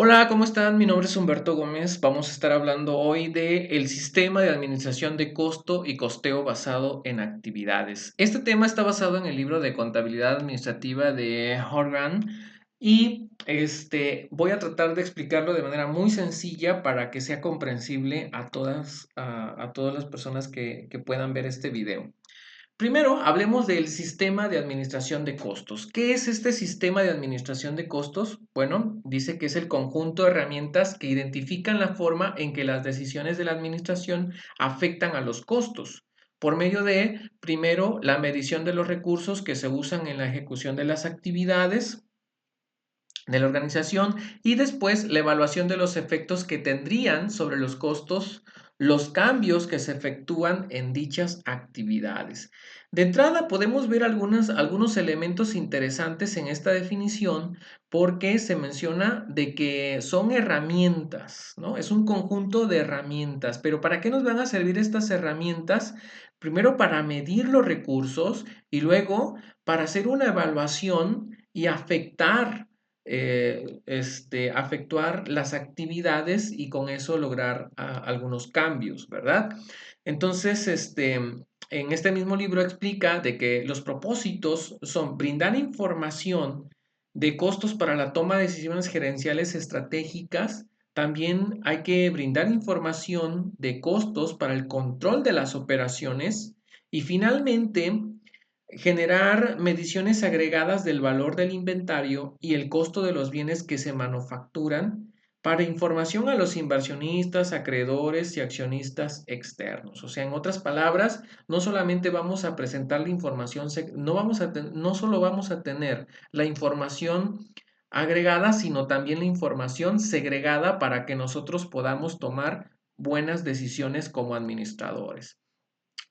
Hola, ¿cómo están? Mi nombre es Humberto Gómez. Vamos a estar hablando hoy de el sistema de administración de costo y costeo basado en actividades. Este tema está basado en el libro de contabilidad administrativa de Horgan y voy a tratar de explicarlo de manera muy sencilla para que sea comprensible a todas las personas que puedan ver este video. Primero, hablemos del sistema de administración de costos. ¿Qué es este sistema de administración de costos? Bueno, dice que es el conjunto de herramientas que identifican la forma en que las decisiones de la administración afectan a los costos, por medio de, primero, la medición de los recursos que se usan en la ejecución de las actividades de la organización y después la evaluación de los efectos que tendrían sobre los costos los cambios que se efectúan en dichas actividades. De entrada podemos ver algunos elementos interesantes en esta definición porque se menciona de que son herramientas, ¿no? Es un conjunto de herramientas, pero ¿para qué nos van a servir estas herramientas? Primero para medir los recursos y luego para hacer una evaluación y afectuar las actividades y con eso lograr algunos cambios, ¿verdad? Entonces, en este mismo libro explica de que los propósitos son brindar información de costos para la toma de decisiones gerenciales estratégicas. También hay que brindar información de costos para el control de las operaciones y finalmente generar mediciones agregadas del valor del inventario y el costo de los bienes que se manufacturan para información a los inversionistas, acreedores y accionistas externos. O sea, en otras palabras, no solamente vamos a presentar la información, no solo vamos a tener la información agregada, sino también la información segregada para que nosotros podamos tomar buenas decisiones como administradores.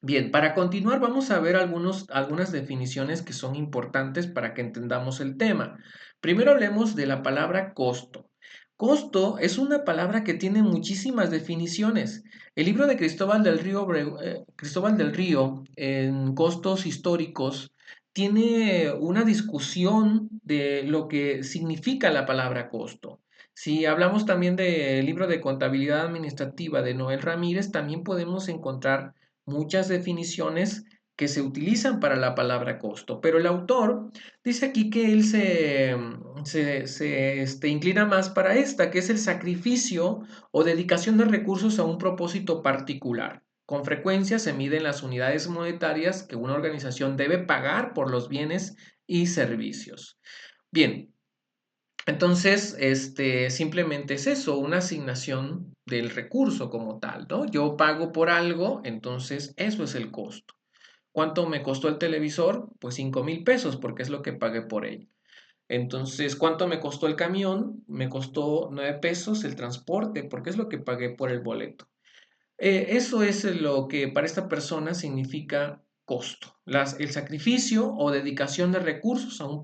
Bien, para continuar vamos a ver algunas definiciones que son importantes para que entendamos el tema. Primero hablemos de la palabra costo. Costo es una palabra que tiene muchísimas definiciones. El libro de Cristóbal del Río en Costos Históricos tiene una discusión de lo que significa la palabra costo. Si hablamos también del libro de contabilidad administrativa de Noel Ramírez, también podemos encontrar muchas definiciones que se utilizan para la palabra costo, pero el autor dice aquí que él se inclina más para esta, que es el sacrificio o dedicación de recursos a un propósito particular. Con frecuencia se miden las unidades monetarias que una organización debe pagar por los bienes y servicios. Bien, entonces, simplemente es eso, una asignación del recurso como tal, ¿no? Yo pago por algo, entonces eso es el costo. ¿Cuánto me costó el televisor? Pues 5,000 pesos, porque es lo que pagué por él. Entonces, ¿cuánto me costó el camión? Me costó 9 pesos el transporte, porque es lo que pagué por el boleto. Eso es lo que para esta persona significa costo, el sacrificio o dedicación de recursos a un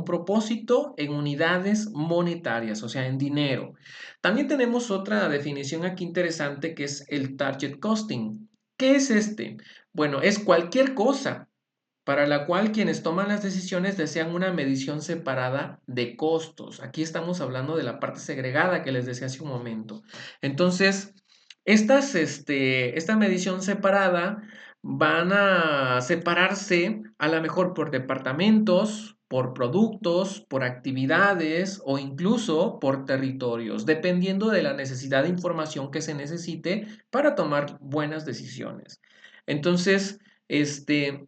propósito en unidades monetarias, o sea, en dinero. También tenemos otra definición aquí interesante que es el target costing. ¿Qué es este? Bueno, es cualquier cosa para la cual quienes toman las decisiones desean una medición separada de costos. Aquí estamos hablando de la parte segregada que les decía hace un momento. Entonces, esta medición separada van a separarse a lo mejor por departamentos, por productos, por actividades o incluso por territorios, dependiendo de la necesidad de información que se necesite para tomar buenas decisiones. Entonces, eso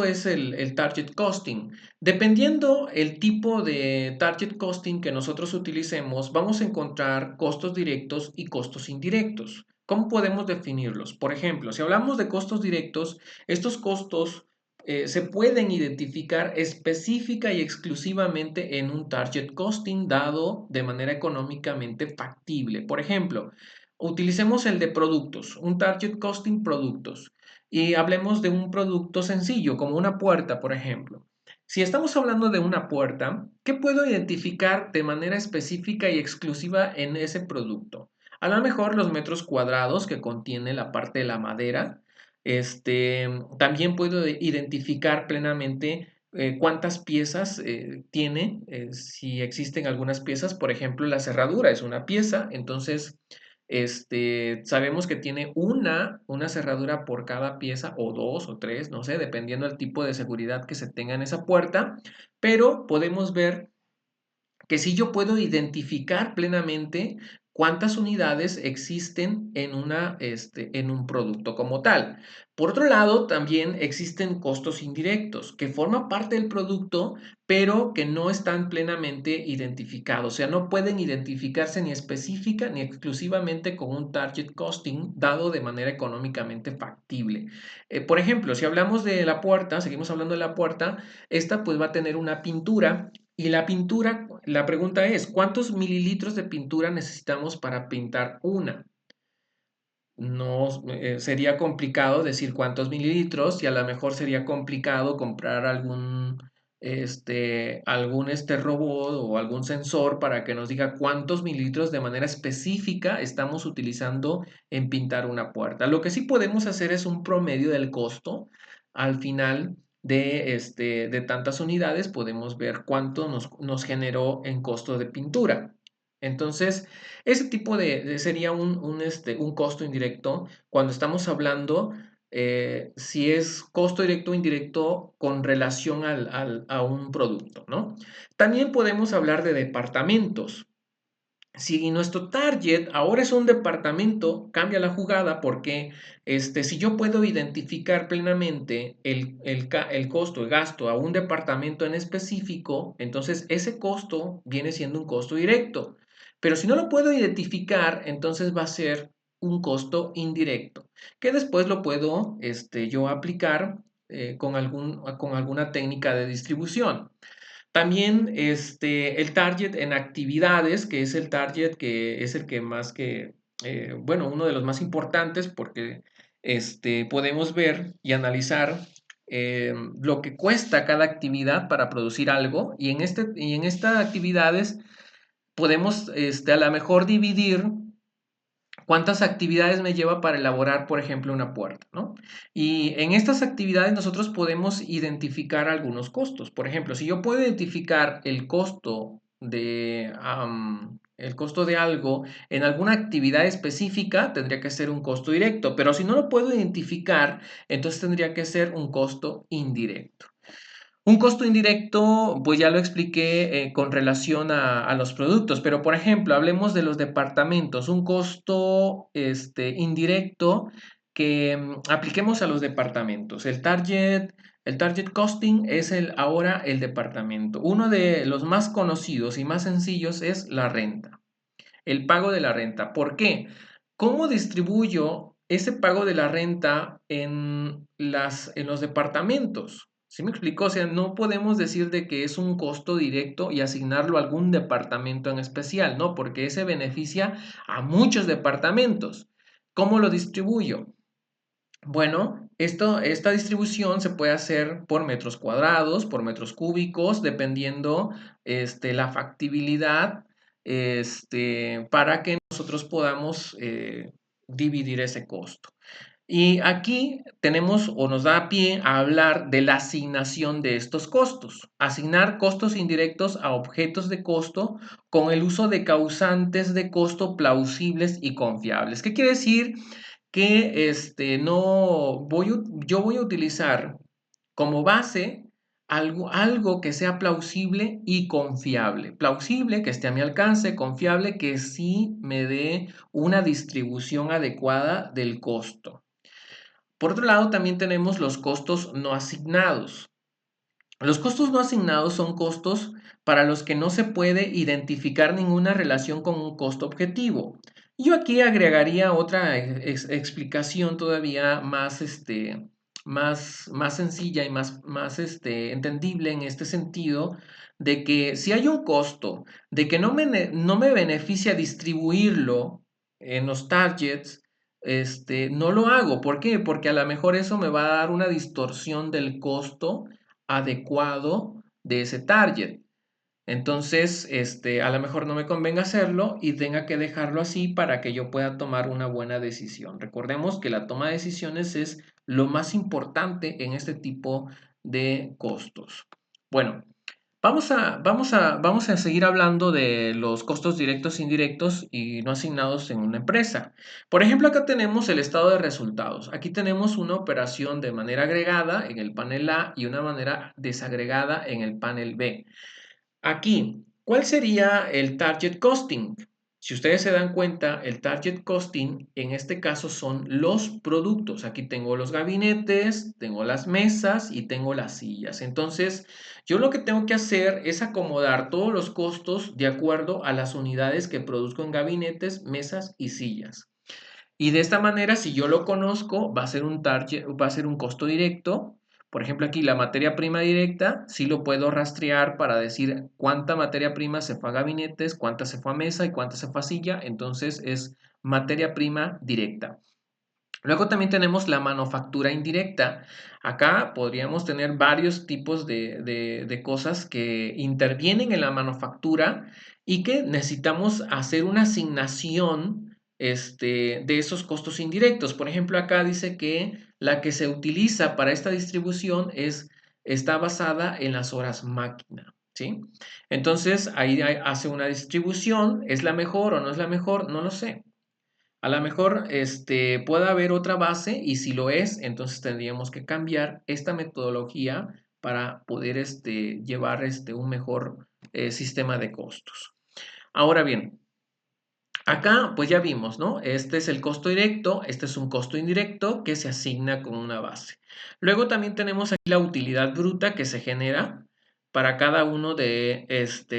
es el target costing. Dependiendo el tipo de target costing que nosotros utilicemos, vamos a encontrar costos directos y costos indirectos. ¿Cómo podemos definirlos? Por ejemplo, si hablamos de costos directos, estos costos se pueden identificar específica y exclusivamente en un target costing dado de manera económicamente factible. Por ejemplo, utilicemos el de productos, un target costing productos y hablemos de un producto sencillo, como una puerta, por ejemplo. Si estamos hablando de una puerta, ¿qué puedo identificar de manera específica y exclusiva en ese producto? A lo mejor los metros cuadrados que contiene la parte de la madera. También puedo identificar plenamente cuántas piezas tiene, si existen algunas piezas, por ejemplo, la cerradura es una pieza, entonces sabemos que tiene una cerradura por cada pieza, o dos, o tres, no sé, dependiendo del tipo de seguridad que se tenga en esa puerta, pero podemos ver que si yo puedo identificar plenamente cuántas unidades existen en un producto como tal. Por otro lado, también existen costos indirectos que forman parte del producto, pero que no están plenamente identificados. O sea, no pueden identificarse ni específica ni exclusivamente con un target costing dado de manera económicamente factible. Por ejemplo, si hablamos de la puerta, seguimos hablando de la puerta, esta pues va a tener una pintura y la pintura, la pregunta es, ¿cuántos mililitros de pintura necesitamos para pintar una? No sería complicado decir cuántos mililitros y a lo mejor sería complicado comprar algún robot o algún sensor para que nos diga cuántos mililitros de manera específica estamos utilizando en pintar una puerta. Lo que sí podemos hacer es un promedio del costo. Al final de tantas unidades podemos ver cuánto nos generó en costo de pintura. Entonces, ese tipo sería un costo indirecto cuando estamos hablando si es costo directo o indirecto con relación a un producto, ¿no? También podemos hablar de departamentos. Si nuestro target ahora es un departamento, cambia la jugada porque si yo puedo identificar plenamente el costo, el gasto a un departamento en específico, entonces ese costo viene siendo un costo directo. Pero si no lo puedo identificar, entonces va a ser un costo indirecto, que después lo puedo yo aplicar con alguna técnica de distribución. También el target en actividades, que es el target que es el que más bueno, uno de los más importantes porque podemos ver y analizar lo que cuesta cada actividad para producir algo y en estas actividades podemos a lo mejor dividir cuántas actividades me lleva para elaborar, por ejemplo, una puerta, ¿no? Y en estas actividades nosotros podemos identificar algunos costos. Por ejemplo, si yo puedo identificar el costo de algo en alguna actividad específica, tendría que ser un costo directo, pero si no lo puedo identificar, entonces tendría que ser un costo indirecto. Un costo indirecto, pues ya lo expliqué con relación a los productos, pero por ejemplo, hablemos de los departamentos, un costo indirecto que apliquemos a los departamentos. El target costing es ahora el departamento. Uno de los más conocidos y más sencillos es la renta, el pago de la renta. ¿Por qué? ¿Cómo distribuyo ese pago de la renta en los departamentos? ¿Sí me explico? O sea, no podemos decir de que es un costo directo y asignarlo a algún departamento en especial, ¿no? Porque ese beneficia a muchos departamentos. ¿Cómo lo distribuyo? Bueno, esta distribución se puede hacer por metros cuadrados, por metros cúbicos, dependiendo la factibilidad para que nosotros podamos dividir ese costo. Y aquí tenemos o nos da pie a hablar de la asignación de estos costos. Asignar costos indirectos a objetos de costo con el uso de causantes de costo plausibles y confiables. ¿Qué quiere decir? Que no voy, yo voy a utilizar como base algo que sea plausible y confiable. Plausible, que esté a mi alcance, confiable, que sí me dé una distribución adecuada del costo. Por otro lado, también tenemos los costos no asignados. Los costos no asignados son costos para los que no se puede identificar ninguna relación con un costo objetivo. Yo aquí agregaría otra explicación todavía más sencilla y más entendible en este sentido, de que si hay un costo de que no me beneficia distribuirlo en los targets, no lo hago. ¿Por qué? Porque a lo mejor eso me va a dar una distorsión del costo adecuado de ese target. Entonces, a lo mejor no me convenga hacerlo y tenga que dejarlo así para que yo pueda tomar una buena decisión. Recordemos que la toma de decisiones es lo más importante en este tipo de costos. Bueno, vamos a seguir hablando de los costos directos, indirectos y no asignados en una empresa. Por ejemplo, acá tenemos el estado de resultados. Aquí tenemos una operación de manera agregada en el panel A y una manera desagregada en el panel B. Aquí, ¿cuál sería el target costing? Si ustedes se dan cuenta, el target costing en este caso son los productos. Aquí tengo los gabinetes, tengo las mesas y tengo las sillas. Entonces, yo lo que tengo que hacer es acomodar todos los costos de acuerdo a las unidades que produzco en gabinetes, mesas y sillas. Y de esta manera, si yo lo conozco, va a ser un target, va a ser un costo directo. Por ejemplo, aquí la materia prima directa, sí lo puedo rastrear para decir cuánta materia prima se fue a gabinetes, cuánta se fue a mesa y cuánta se fue a silla. Entonces es materia prima directa. Luego también tenemos la manufactura indirecta. Acá podríamos tener varios tipos de cosas que intervienen en la manufactura y que necesitamos hacer una asignación de esos costos indirectos. Por ejemplo, acá dice que la que se utiliza para esta distribución está basada en las horas máquina, ¿sí? Entonces, ahí hace una distribución. ¿Es la mejor o no es la mejor? No lo sé. A lo mejor puede haber otra base y si lo es, entonces tendríamos que cambiar esta metodología para poder llevar un mejor sistema de costos. Ahora bien, acá pues ya vimos, ¿no? Este es el costo directo, este es un costo indirecto que se asigna con una base. Luego también tenemos aquí la utilidad bruta que se genera para cada uno de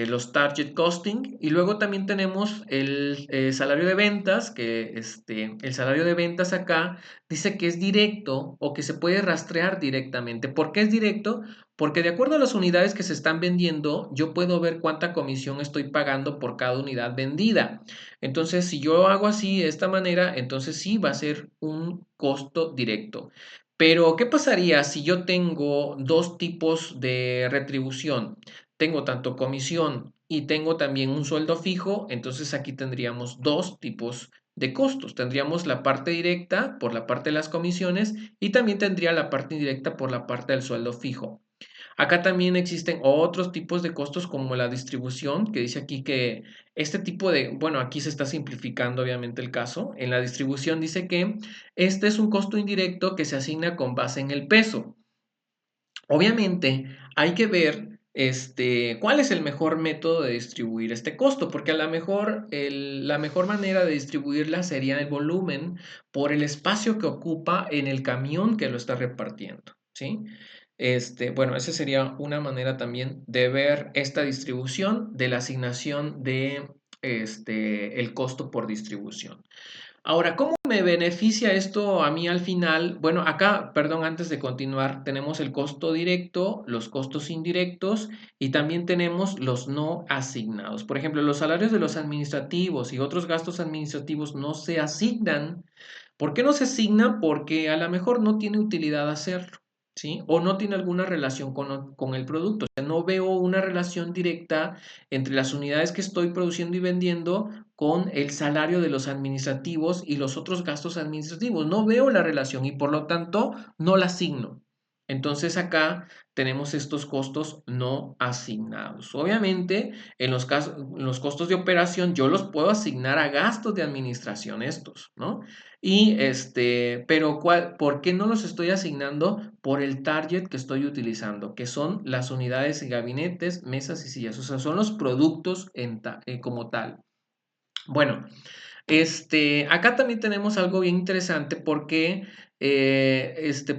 los target costing y luego también tenemos el salario de ventas, que el salario de ventas acá dice que es directo o que se puede rastrear directamente. ¿Por qué es directo? Porque de acuerdo a las unidades que se están vendiendo, yo puedo ver cuánta comisión estoy pagando por cada unidad vendida. Entonces, si yo hago así, de esta manera, entonces sí va a ser un costo directo. Pero, ¿qué pasaría si yo tengo dos tipos de retribución? Tengo tanto comisión y tengo también un sueldo fijo, entonces aquí tendríamos dos tipos de costos. Tendríamos la parte directa por la parte de las comisiones y también tendría la parte indirecta por la parte del sueldo fijo. Acá también existen otros tipos de costos como la distribución, que dice aquí que este tipo de, bueno, aquí se está simplificando obviamente el caso. En la distribución dice que este es un costo indirecto que se asigna con base en el peso. Obviamente hay que ver cuál es el mejor método de distribuir este costo, porque a lo mejor la mejor manera de distribuirla sería el volumen por el espacio que ocupa en el camión que lo está repartiendo, ¿sí? Bueno, esa sería una manera también de ver esta distribución de la asignación de el costo por distribución. Ahora, ¿cómo me beneficia esto a mí al final? Bueno, acá, perdón, antes de continuar, tenemos el costo directo, los costos indirectos y también tenemos los no asignados. Por ejemplo, los salarios de los administrativos y otros gastos administrativos no se asignan. ¿Por qué no se asigna? Porque a lo mejor no tiene utilidad hacerlo, ¿sí? O no tiene alguna relación con el producto. O sea, no veo una relación directa entre las unidades que estoy produciendo y vendiendo con el salario de los administrativos y los otros gastos administrativos. No veo la relación y por lo tanto no la asigno. Entonces acá tenemos estos costos no asignados. Obviamente, en los costos de operación yo los puedo asignar a gastos de administración estos, ¿no? Y pero ¿por qué no los estoy asignando por el target que estoy utilizando? Que son las unidades y gabinetes, mesas y sillas. O sea, son los productos como tal. Bueno, acá también tenemos algo bien interesante porque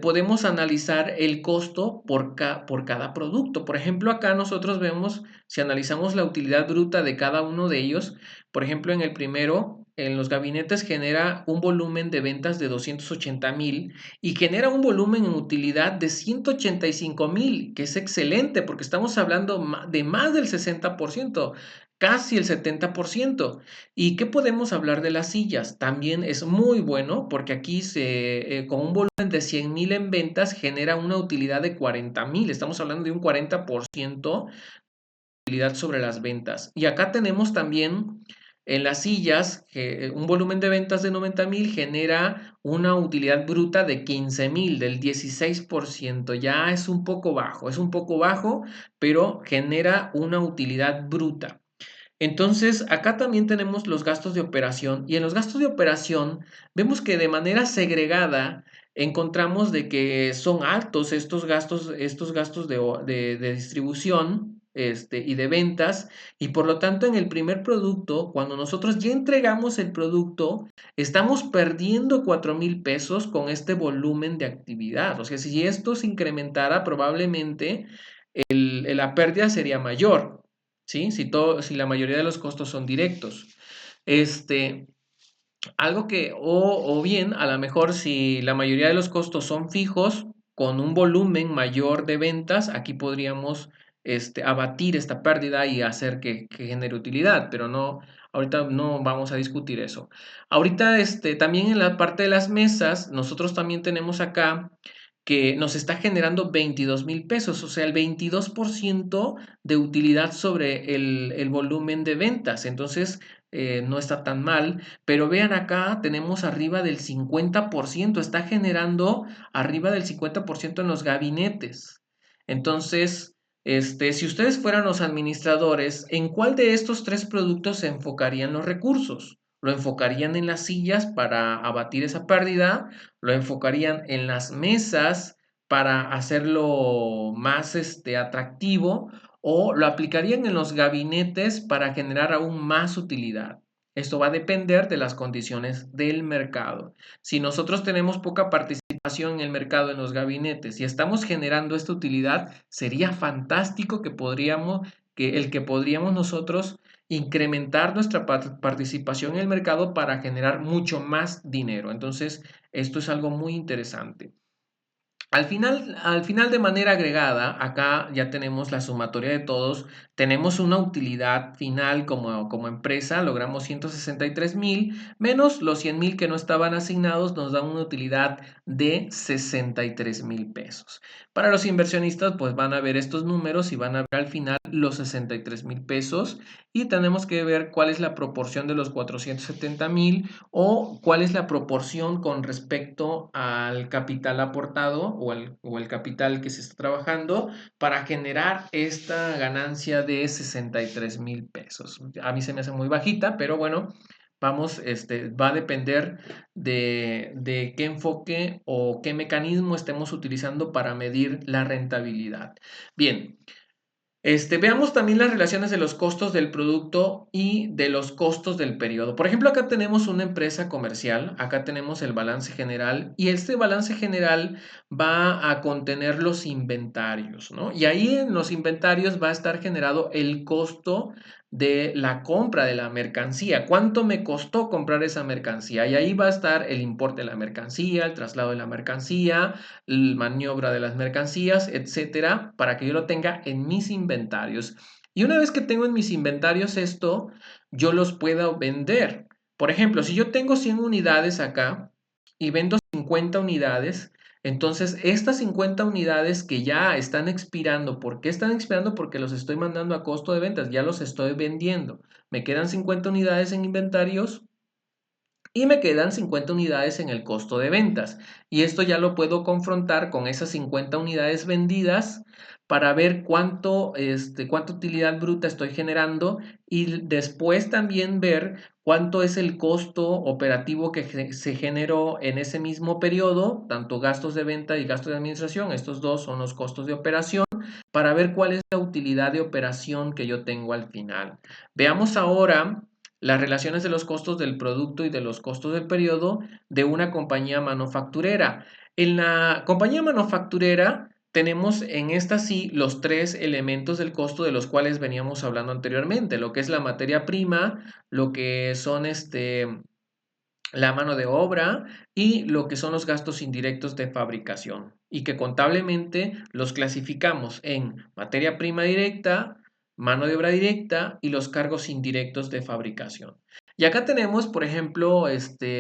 podemos analizar el costo por cada producto. Por ejemplo, acá nosotros vemos, si analizamos la utilidad bruta de cada uno de ellos, por ejemplo, en el primero, en los gabinetes genera un volumen de ventas de 280,000 y genera un volumen en utilidad de 185,000, que es excelente porque estamos hablando de más del 60%, casi el 70%. ¿Y qué podemos hablar de las sillas? También es muy bueno porque aquí con un volumen de 100,000 en ventas genera una utilidad de 40,000. Estamos hablando de un 40% de utilidad sobre las ventas. Y acá tenemos también en las sillas, un volumen de ventas de 90,000 genera una utilidad bruta de 15,000, del 16%. Ya es un poco bajo, pero genera una utilidad bruta. Entonces, acá también tenemos los gastos de operación y en los gastos de operación vemos que de manera segregada encontramos de que son altos estos gastos de distribución y de ventas y por lo tanto en el primer producto, cuando nosotros ya entregamos el producto, estamos perdiendo 4,000 pesos con este volumen de actividad. O sea, si esto se incrementara, probablemente la pérdida sería mayor. ¿Sí? Si la mayoría de los costos son directos. Este, algo que, o bien, a lo mejor si la mayoría de los costos son fijos, con un volumen mayor de ventas, aquí podríamos abatir esta pérdida y hacer que genere utilidad, pero no, ahorita no vamos a discutir eso. Ahorita, también en la parte de las mesas, nosotros también tenemos acá que nos está generando 22,000 pesos, o sea, el 22% de utilidad sobre el volumen de ventas. Entonces, no está tan mal, pero vean acá, tenemos arriba del 50%, está generando arriba del 50% en los gabinetes. Entonces, si ustedes fueran los administradores, ¿en cuál de estos tres productos se enfocarían los recursos? ¿Lo enfocarían en las sillas para abatir esa pérdida? ¿Lo enfocarían en las mesas para hacerlo más atractivo? ¿O lo aplicarían en los gabinetes para generar aún más utilidad? Esto va a depender de las condiciones del mercado. Si nosotros tenemos poca participación en el mercado, en los gabinetes, y estamos generando esta utilidad, sería fantástico que podríamos nosotros incrementar nuestra participación en el mercado para generar mucho más dinero. Entonces, esto es algo muy interesante. Al final de manera agregada, acá ya tenemos la sumatoria de todos, tenemos una utilidad final como empresa, logramos 163,000 menos los 100,000 que no estaban asignados, nos da una utilidad de 63,000 pesos. Para los inversionistas, pues van a ver estos números y van a ver al final los 63,000 pesos y tenemos que ver cuál es la proporción de los 470,000 o cuál es la proporción con respecto al capital aportado o el capital que se está trabajando para generar esta ganancia de 63,000 pesos. A mí se me hace muy bajita, pero bueno, vamos, va a depender de qué enfoque o qué mecanismo estemos utilizando para medir la rentabilidad. Bien. Veamos también las relaciones de los costos del producto y de los costos del periodo. Por ejemplo, acá tenemos una empresa comercial, acá tenemos el balance general y este balance general va a contener los inventarios, ¿no? Y ahí en los inventarios va a estar generado el costo de la compra de la mercancía. ¿Cuánto me costó comprar esa mercancía? Y ahí va a estar el importe de la mercancía, el traslado de la mercancía, la maniobra de las mercancías, etcétera, para que yo lo tenga en mis inventarios. Y una vez que tengo en mis inventarios esto, yo los puedo vender. Por ejemplo, si yo tengo 100 unidades acá y vendo 50 unidades, entonces estas 50 unidades que ya están expirando, ¿por qué están expirando? Porque los estoy mandando a costo de ventas, ya los estoy vendiendo. Me quedan 50 unidades en inventarios y me quedan 50 unidades en el costo de ventas. Y esto ya lo puedo confrontar con esas 50 unidades vendidas para ver cuánta utilidad bruta estoy generando y después también ver cuánto es el costo operativo que se generó en ese mismo periodo, tanto gastos de venta y gastos de administración, estos dos son los costos de operación, para ver cuál es la utilidad de operación que yo tengo al final. Veamos ahora las relaciones de los costos del producto y de los costos del periodo de una compañía manufacturera. En la compañía manufacturera tenemos en esta sí los tres elementos del costo de los cuales veníamos hablando anteriormente, lo que es la materia prima, lo que son la mano de obra y lo que son los gastos indirectos de fabricación y que contablemente los clasificamos en materia prima directa, mano de obra directa y los cargos indirectos de fabricación. Y acá tenemos, por ejemplo,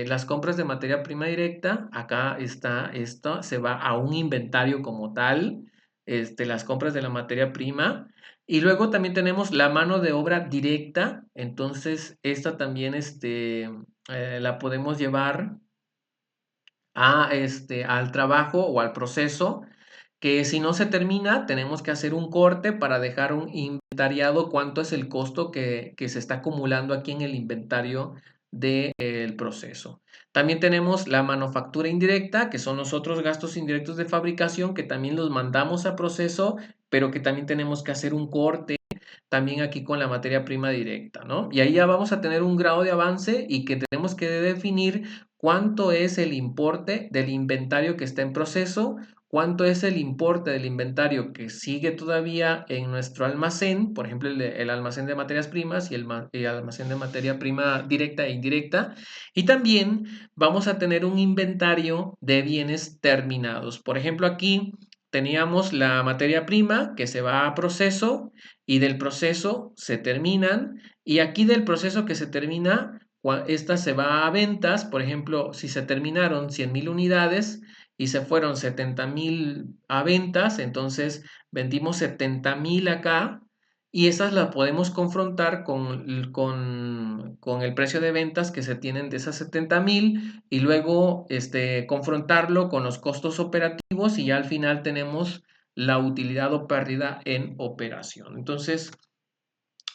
las compras de materia prima directa. Acá está esto, se va a un inventario como tal, las compras de la materia prima. Y luego también tenemos la mano de obra directa, entonces esta también la podemos llevar al trabajo o al proceso, que si no se termina, tenemos que hacer un corte para dejar un inventariado cuánto es el costo que se está acumulando aquí en el inventario del proceso. También tenemos la manufactura indirecta, que son los otros gastos indirectos de fabricación que también los mandamos a proceso, pero que también tenemos que hacer un corte también aquí con la materia prima directa, ¿no? Y ahí ya vamos a tener un grado de avance y que tenemos que definir cuánto es el importe del inventario que está en proceso, cuánto es el importe del inventario que sigue todavía en nuestro almacén, por ejemplo, el almacén de materias primas y el almacén de materia prima directa e indirecta, y también vamos a tener un inventario de bienes terminados. Por ejemplo, aquí teníamos la materia prima que se va a proceso y del proceso se terminan y aquí del proceso que se termina, esta se va a ventas, por ejemplo, si se terminaron 100,000 unidades y se fueron 70,000 a ventas, entonces vendimos 70,000 acá y esas las podemos confrontar con el precio de ventas que se tienen de esas 70,000 y luego confrontarlo con los costos operativos y ya al final tenemos la utilidad o pérdida en operación. Entonces,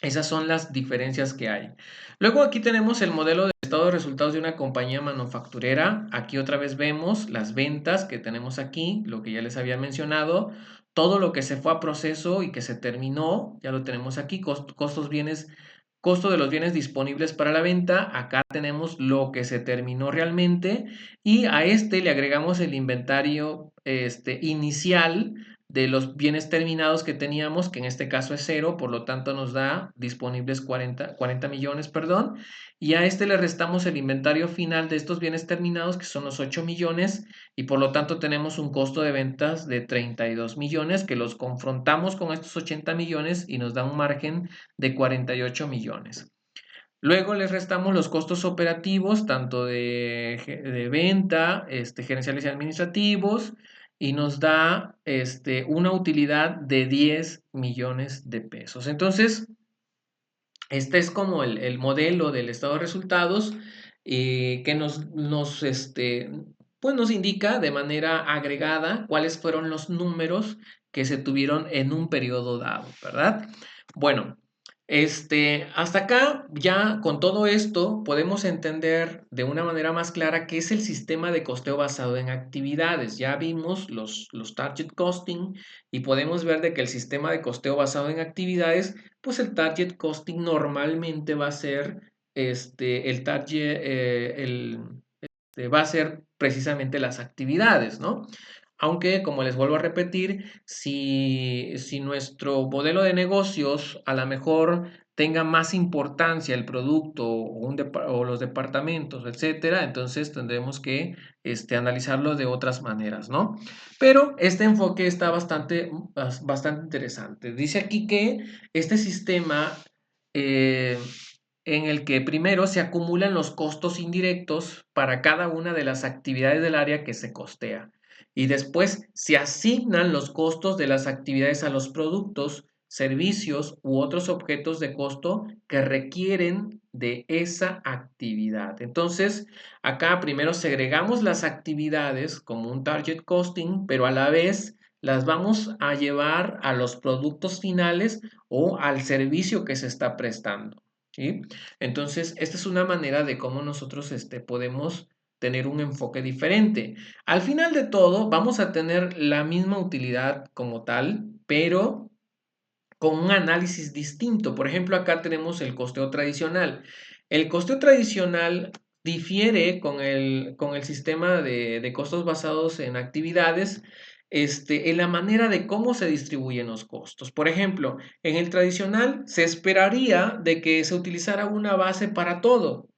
esas son las diferencias que hay. Luego aquí tenemos el modelo de estado de resultados de una compañía manufacturera. Aquí otra vez vemos las ventas que tenemos aquí, lo que ya les había mencionado, todo lo que se fue a proceso y que se terminó, ya lo tenemos aquí, costos bienes, costo de los bienes disponibles para la venta. Acá tenemos lo que se terminó realmente y a este le agregamos el inventario inicial de los bienes terminados que teníamos, que en este caso es cero, por lo tanto nos da disponibles 40 millones, perdón, y a este le restamos el inventario final de estos bienes terminados, que son los 8 millones, y por lo tanto tenemos un costo de ventas de 32 millones, que los confrontamos con estos 80 millones y nos da un margen de 48 millones. Luego les restamos los costos operativos, tanto de venta, gerenciales y administrativos, y nos da una utilidad de 10 millones de pesos. Entonces, este es como el modelo del estado de resultados que pues nos indica de manera agregada cuáles fueron los números que se tuvieron en un periodo dado, ¿verdad? Bueno, hasta acá ya con todo esto podemos entender de una manera más clara qué es el sistema de costeo basado en actividades. Ya vimos los target costing y podemos ver de que el sistema de costeo basado en actividades pues el target costing normalmente va a ser el target, va a ser precisamente las actividades, ¿no? Aunque, como les vuelvo a repetir, si nuestro modelo de negocios a lo mejor tenga más importancia el producto o los departamentos, etcétera, entonces tendremos que analizarlo de otras maneras, ¿no? Pero este enfoque está bastante interesante. Dice aquí que este sistema eh, en el que primero se acumulan los costos indirectos para cada una de las actividades del área que se costea y después se asignan los costos de las actividades a los productos, servicios u otros objetos de costo que requieren de esa actividad. Entonces, acá primero segregamos las actividades como un target costing, pero a la vez las vamos a llevar a los productos finales o al servicio que se está prestando. ¿Sí? Entonces, esta es una manera de cómo nosotros podemos tener un enfoque diferente. Al final de todo, vamos a tener la misma utilidad como tal, pero con un análisis distinto. Por ejemplo, acá tenemos el costeo tradicional. El costeo tradicional difiere con el sistema de costos basados en actividades, en la manera de cómo se distribuyen los costos. Por ejemplo, en el tradicional se esperaría de que se utilizara una base para todo,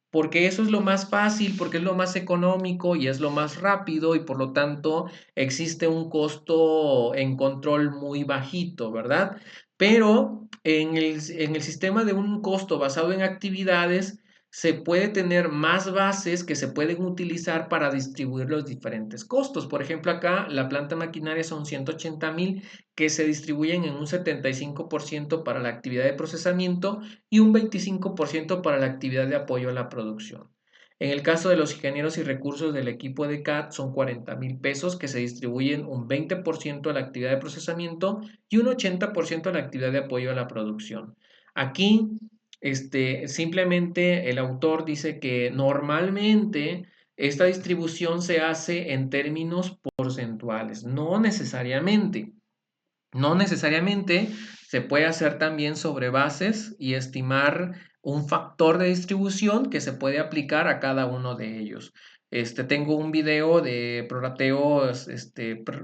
porque eso es lo más fácil, porque es lo más económico y es lo más rápido y por lo tanto existe un costo en control muy bajito, ¿verdad? Pero en el sistema de un costo basado en actividades se puede tener más bases que se pueden utilizar para distribuir los diferentes costos. Por ejemplo, acá la planta maquinaria son 180,000 que se distribuyen en un 75% para la actividad de procesamiento y un 25% para la actividad de apoyo a la producción. En el caso de los ingenieros y recursos del equipo de CAD son 40,000 pesos que se distribuyen un 20% a la actividad de procesamiento y un 80% a la actividad de apoyo a la producción. Aquí, simplemente el autor dice que normalmente esta distribución se hace en términos porcentuales, no necesariamente. No necesariamente se puede hacer también sobre bases y estimar un factor de distribución que se puede aplicar a cada uno de ellos. Tengo un video de prorrateo,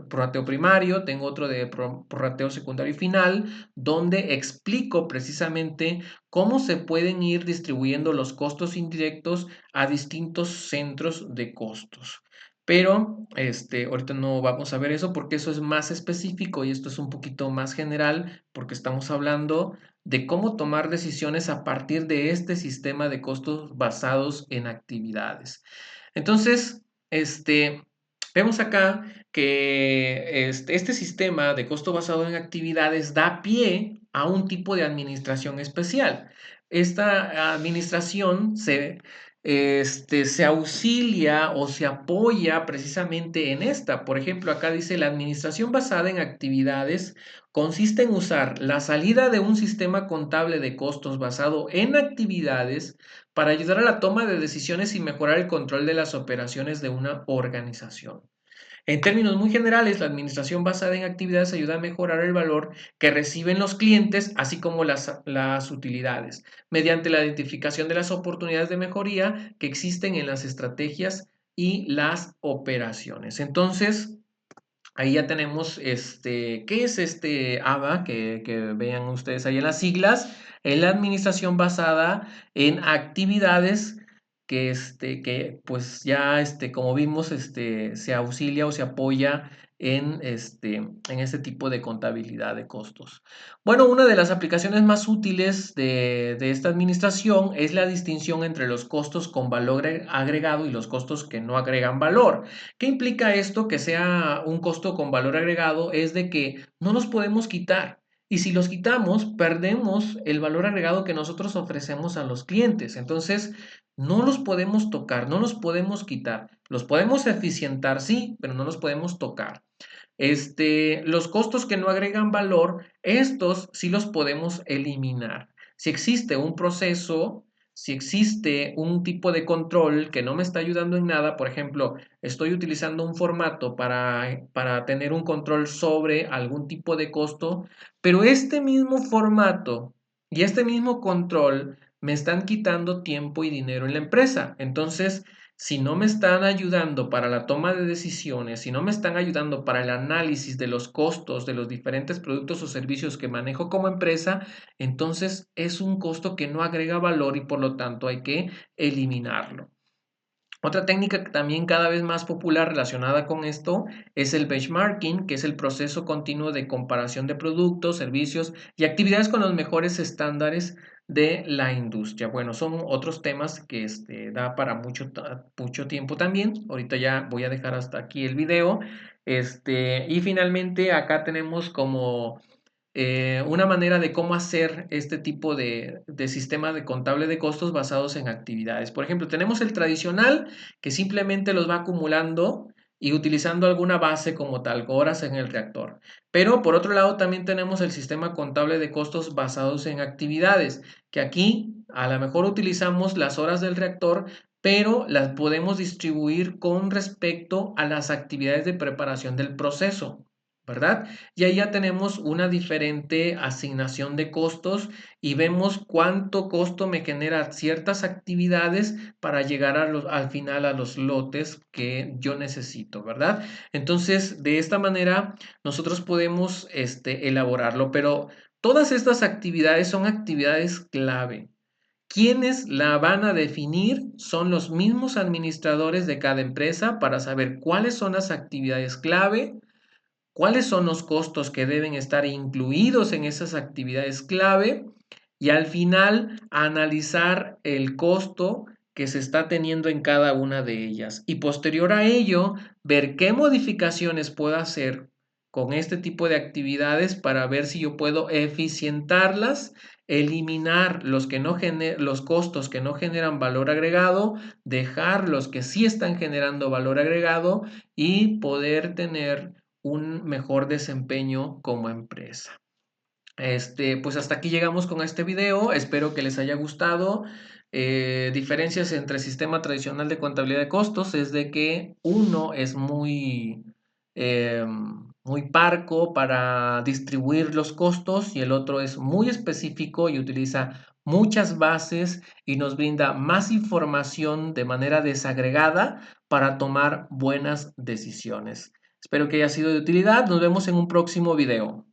prorrateo primario, tengo otro de prorrateo secundario y final, donde explico precisamente cómo se pueden ir distribuyendo los costos indirectos a distintos centros de costos. Pero ahorita no vamos a ver eso porque eso es más específico y esto es un poquito más general porque estamos hablando de cómo tomar decisiones a partir de este sistema de costos basados en actividades. Entonces, vemos acá que este sistema de costo basado en actividades da pie a un tipo de administración especial. Esta administración se auxilia o se apoya precisamente en esta. Por ejemplo, acá dice la administración basada en actividades consiste en usar la salida de un sistema contable de costos basado en actividades para ayudar a la toma de decisiones y mejorar el control de las operaciones de una organización. En términos muy generales, la administración basada en actividades ayuda a mejorar el valor que reciben los clientes, así como las utilidades, mediante la identificación de las oportunidades de mejoría que existen en las estrategias y las operaciones. Entonces, ahí ya tenemos ¿qué es este ABA? Que vean ustedes ahí en las siglas, en la administración basada en actividades que pues ya como vimos se auxilia o se apoya en este tipo de contabilidad de costos. Bueno, una de las aplicaciones más útiles de esta administración es la distinción entre los costos con valor agregado y los costos que no agregan valor. ¿Qué implica esto? Que sea un costo con valor agregado es de que no los podemos quitar. Y si los quitamos, perdemos el valor agregado que nosotros ofrecemos a los clientes. Entonces, no los podemos tocar, no los podemos quitar. Los podemos eficientar, sí, pero no los podemos tocar. Los costos que no agregan valor, estos sí los podemos eliminar. Si existe un proceso, si existe un tipo de control que no me está ayudando en nada, por ejemplo, estoy utilizando un formato para tener un control sobre algún tipo de costo, pero este mismo formato y este mismo control me están quitando tiempo y dinero en la empresa. Entonces, si no me están ayudando para la toma de decisiones, si no me están ayudando para el análisis de los costos de los diferentes productos o servicios que manejo como empresa, entonces es un costo que no agrega valor y por lo tanto hay que eliminarlo. Otra técnica que también cada vez más popular relacionada con esto es el benchmarking, que es el proceso continuo de comparación de productos, servicios y actividades con los mejores estándares de la industria. Bueno, son otros temas que da para mucho tiempo también. Ahorita ya voy a dejar hasta aquí el video. Y finalmente acá tenemos como una manera de cómo hacer este tipo de sistema de contable de costos basados en actividades. Por ejemplo, tenemos el tradicional que simplemente los va acumulando y utilizando alguna base como tal, horas en el reactor. Pero por otro lado también tenemos el sistema contable de costos basados en actividades, que aquí a lo mejor utilizamos las horas del reactor, pero las podemos distribuir con respecto a las actividades de preparación del proceso, ¿verdad? Y ahí ya tenemos una diferente asignación de costos y vemos cuánto costo me genera ciertas actividades para llegar al final a los lotes que yo necesito, ¿verdad? Entonces, de esta manera nosotros podemos elaborarlo, pero todas estas actividades son actividades clave. Quienes la van a definir son los mismos administradores de cada empresa para saber cuáles son las actividades clave, cuáles son los costos que deben estar incluidos en esas actividades clave y al final analizar el costo que se está teniendo en cada una de ellas y posterior a ello ver qué modificaciones puedo hacer con este tipo de actividades para ver si yo puedo eficientarlas, eliminar los costos que no generan valor agregado, dejar los que sí están generando valor agregado y poder tener un mejor desempeño como empresa. Pues hasta aquí llegamos con este video. Espero que les haya gustado. Diferencias entre sistema tradicional de contabilidad de costos es de que uno es muy parco para distribuir los costos y el otro es muy específico y utiliza muchas bases y nos brinda más información de manera desagregada para tomar buenas decisiones. Espero que haya sido de utilidad. Nos vemos en un próximo video.